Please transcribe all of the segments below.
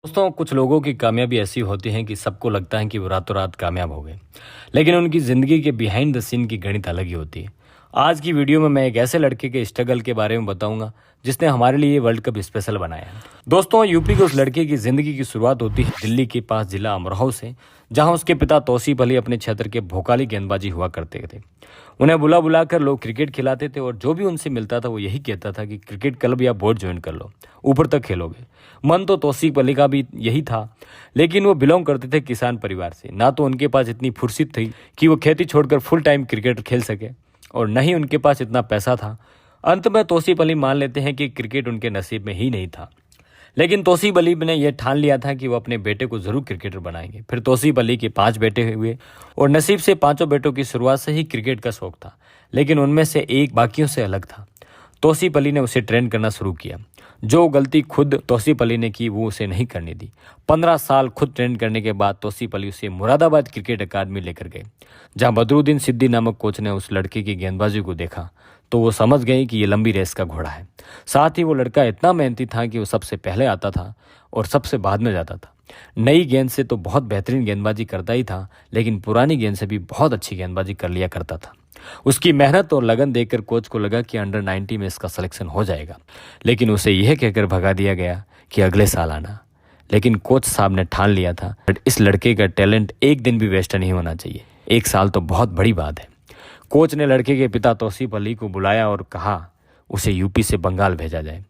दोस्तों, कुछ लोगों की कामयाबी ऐसी होती है कि सबको लगता है कि वो रातों रात कामयाब हो गए, लेकिन उनकी ज़िंदगी के बिहाइंड द सीन की गणित अलग ही होती है। आज की वीडियो में मैं एक ऐसे लड़के के स्ट्रगल के बारे में बताऊंगा जिसने हमारे लिए वर्ल्ड कप स्पेशल बनाया है। दोस्तों, यूपी के उस लड़के की ज़िंदगी की शुरुआत होती है दिल्ली के पास जिला अमरोहा से, जहां उसके पिता तौसीफ अली अपने क्षेत्र के भोकाली गेंदबाजी हुआ करते थे। उन्हें बुला बुला कर लोग क्रिकेट खिलाते थे और जो भी उनसे मिलता था वो यही कहता था कि क्रिकेट क्लब या बोर्ड ज्वाइन कर लो, ऊपर तक खेलोगे। मन तो तौसीफ अली का भी यही था, लेकिन वो बिलोंग करते थे किसान परिवार से। ना तो उनके पास इतनी फुर्सत थी कि वो खेती छोड़कर फुल टाइम क्रिकेट खेल सके, और न ही उनके पास इतना पैसा था। अंत में तौसीफ अली मान लेते हैं कि क्रिकेट उनके नसीब में ही नहीं था, लेकिन तौसीफ अली ने यह ठान लिया था कि वो अपने बेटे को जरूर क्रिकेटर बनाएंगे। फिर तौसीफ अली के 5 बेटे हुए और नसीब से 5 बेटों की शुरुआत से ही क्रिकेट का शौक था, लेकिन उनमें से एक बाकियों से अलग था। तौसीफ अली ने उसे ट्रेन करना शुरू किया। जो गलती खुद तौसीफ अली ने की वो उसे नहीं करनी दी। 15 साल खुद ट्रेन करने के बाद तौसीफ अली उसे मुरादाबाद क्रिकेट अकादमी लेकर गए, जहां बदरुद्दीन सिद्दी नामक कोच ने उस लड़के की गेंदबाजी को देखा तो वो समझ गए कि ये लंबी रेस का घोड़ा है। साथ ही वो लड़का इतना मेहनती था कि वो सबसे पहले आता था और सबसे बाद में जाता था। नई गेंद से तो बहुत बेहतरीन गेंदबाजी करता ही था, लेकिन पुरानी गेंद से भी बहुत अच्छी गेंदबाजी कर लिया करता था। उसकी मेहनत और लगन देखकर कोच को लगा कि अंडर 90 में इसका सिलेक्शन हो जाएगा, लेकिन उसे यह कहकर भगा दिया गया कि अगले साल आना। लेकिन कोच साहब ने ठान लिया था इस लड़के का टैलेंट एक दिन भी वेस्ट नहीं होना चाहिए। 1 साल तो बहुत बड़ी बात है। कोच ने लड़के के पिता तौसीफ अली को बुलाया और कहा उसे यूपी से बंगाल भेजा जाए।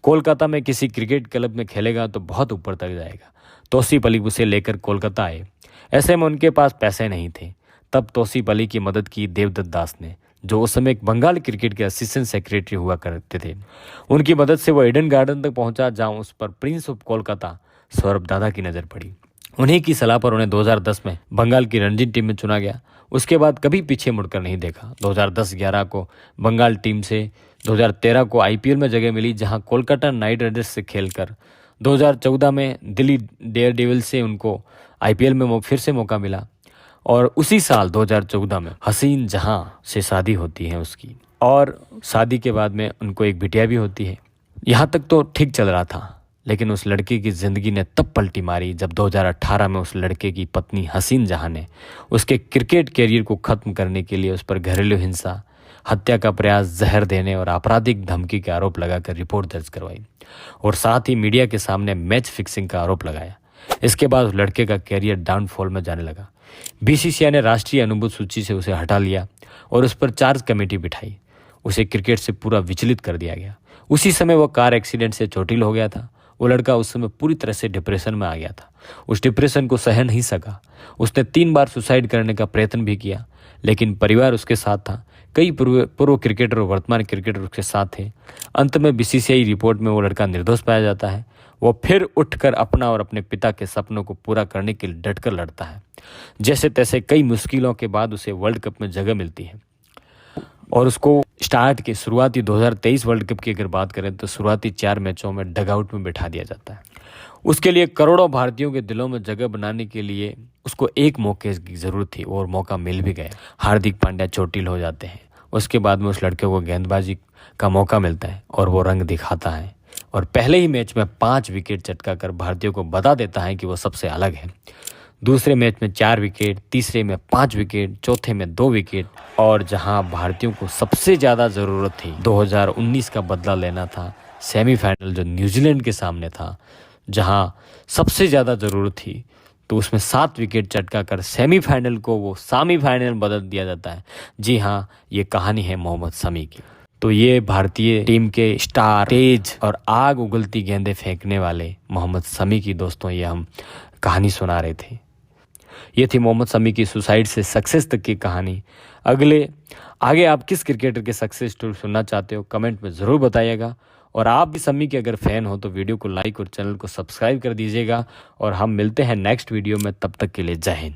कोलकाता में किसी क्रिकेट क्लब में खेलेगा तो बहुत ऊपर तक जाएगा। तौसीफ अली उसे लेकर कोलकाता आए। ऐसे में उनके पास पैसे नहीं थे। तब तौसीफ अली की मदद की देवदत्त दास ने, जो उस समय बंगाल क्रिकेट के असिस्टेंट सेक्रेटरी हुआ करते थे। उनकी मदद से वो ईडन गार्डन तक पहुंचा, जहां उस पर प्रिंस ऑफ कोलकाता सौरभ दादा की नज़र पड़ी। उन्हीं की सलाह पर उन्हें 2010 में बंगाल की रणजी टीम में चुना गया। उसके बाद कभी पीछे मुड़कर नहीं देखा। 2010-11 को बंगाल टीम से 2013 को आईपीएल में जगह मिली, जहां कोलकाता नाइट राइडर्स से खेलकर 2014 में दिल्ली डेयरडेविल्स से उनको आईपीएल में फिर से मौका मिला। और उसी साल 2014 में हसीन जहां से शादी होती है उसकी, और शादी के बाद में उनको एक बिटिया भी होती है। यहाँ तक तो ठीक चल रहा था, लेकिन उस लड़के की ज़िंदगी ने तब पलटी मारी जब 2018 में उस लड़के की पत्नी हसीन जहां ने उसके क्रिकेट कैरियर को ख़त्म करने के लिए उस पर घरेलू हिंसा, हत्या का प्रयास, जहर देने और आपराधिक धमकी के आरोप लगाकर रिपोर्ट दर्ज करवाई, और साथ ही मीडिया के सामने मैच फिक्सिंग का आरोप लगाया। इसके बाद उस लड़के का कैरियर डाउनफॉल में जाने लगा। बीसीसीआई ने राष्ट्रीय अनुबंध सूची से उसे हटा लिया और उस पर चार्ज कमेटी बिठाई। उसे क्रिकेट से पूरा विचलित कर दिया गया। उसी समय वो कार एक्सीडेंट से चोटिल हो गया था। वो लड़का उस समय पूरी तरह से डिप्रेशन में आ गया था। उस डिप्रेशन को सह नहीं सका। उसने 3 बार सुसाइड करने का प्रयत्न भी किया, लेकिन परिवार उसके साथ था। कई पूर्व क्रिकेटर और वर्तमान क्रिकेटर उसके साथ थे। अंत में बीसीसीआई रिपोर्ट में वो लड़का निर्दोष पाया जाता है। वो फिर उठकर अपना और अपने पिता के सपनों को पूरा करने के लिए डटकर लड़ता है। जैसे तैसे कई मुश्किलों के बाद उसे वर्ल्ड कप में जगह मिलती है, और उसको स्टार्ट के शुरुआती 2023 वर्ल्ड कप की अगर बात करें तो शुरुआती 4 मैचों में डगआउट में बिठा दिया जाता है। उसके लिए करोड़ों भारतीयों के दिलों में जगह बनाने के लिए उसको एक मौके की ज़रूरत थी, और मौका मिल भी गया। हार्दिक पांड्या चोटिल हो जाते हैं। उसके बाद में उस लड़के को गेंदबाजी का मौका मिलता है और वो रंग दिखाता है, और पहले ही मैच में 5 विकेट चटका कर भारतीयों को बता देता है कि वो सबसे अलग है। दूसरे मैच में 4 विकेट, तीसरे में 5 विकेट, चौथे में 2 विकेट, और जहां भारतीयों को सबसे ज़्यादा ज़रूरत थी 2019 का बदला लेना था, सेमीफाइनल जो न्यूजीलैंड के सामने था, जहां सबसे ज़्यादा ज़रूरत थी, तो उसमें 7 विकेट चटका कर सेमीफाइनल को वो सेमीफाइनल बदल दिया जाता है। जी हाँ, ये कहानी है मोहम्मद शमी की। तो ये भारतीय टीम के स्टार, तेज और आग उगलती गेंदें फेंकने वाले मोहम्मद शमी की दोस्तों ये हम कहानी सुना रहे थे। ये थी मोहम्मद शमी की सुसाइड से सक्सेस तक की कहानी। आगे आप किस क्रिकेटर के सक्सेस स्टोरी सुनना चाहते हो कमेंट में ज़रूर बताइएगा, और आप भी शमी के अगर फ़ैन हो तो वीडियो को लाइक और चैनल को सब्सक्राइब कर दीजिएगा। और हम मिलते हैं नेक्स्ट वीडियो में, तब तक के लिए जय हिंद।